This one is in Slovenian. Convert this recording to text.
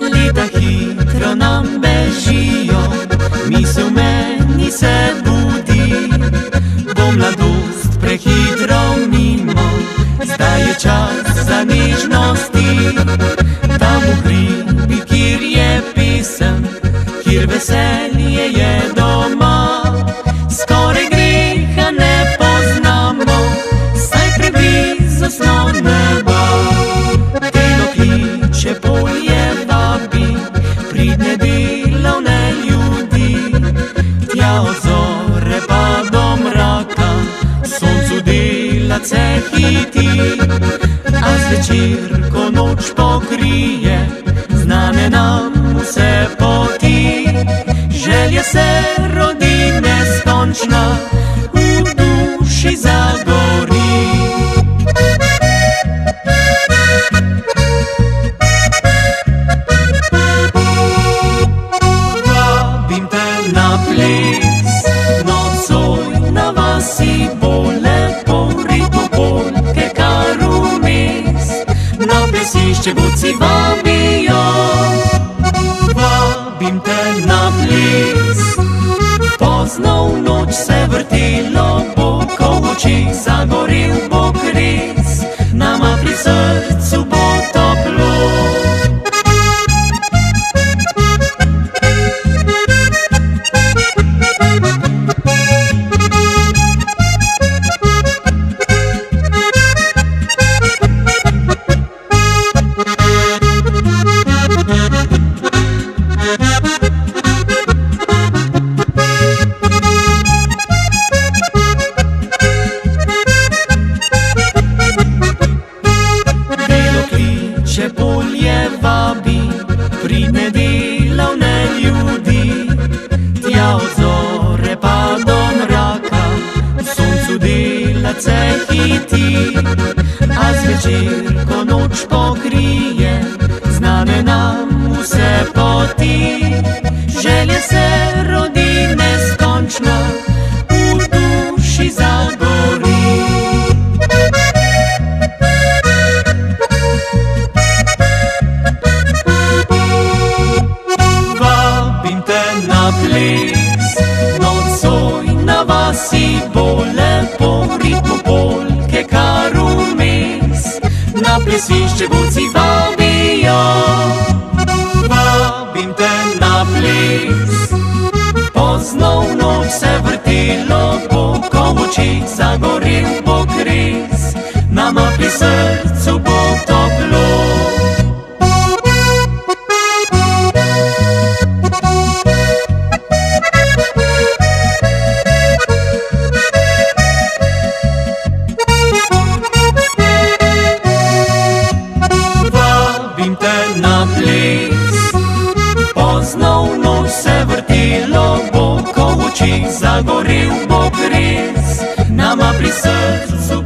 Leta hitro nam bežijo, misel meni se budi, bo mladost prehitro mimo, zdaj je čas za nežnosti. Tam v hribi, kjer je pesem, kjer veselje je doma, skoraj greha ne poznamo, saj preblizu smo neba. Delo kliče, polje vabi, pridne delovne ljudi, tja od zore pa do mraka, soncu delat se hiti. A zvečer, ko noč pokrije, znane nam vse poti, želja se rodi neskončna, v duši zagori. Vabim te na ples, nocoj na vasi bo lepo, ritmo polke kar vmes, na plesišče godci vabijo. Vabim te na ples, pozno v noč se vrtelo bo, ko v očih zagorel bo kres, nama pri srcu bo toplo. Če polje vabi, pridne delovne ljudi, tja od zore pa do mraka, v soncu delat se hiti. A zvečer, ko noč pokrije, znane nam vse poti, želja se rodi neskončna, v duši zagori. Na ples, nocoj na vasi bo lepo, ritmo polke kar vmes, na plesišče godci vabijo. Vabim te na ples, pozno v noč se vrtelo bo, ko v očih zagorel bo kres, nama pri srcu bo toplo. Na ples, pozno v noč se vrtelo bo, ko v očih zagorel bo kres, nama pri srcu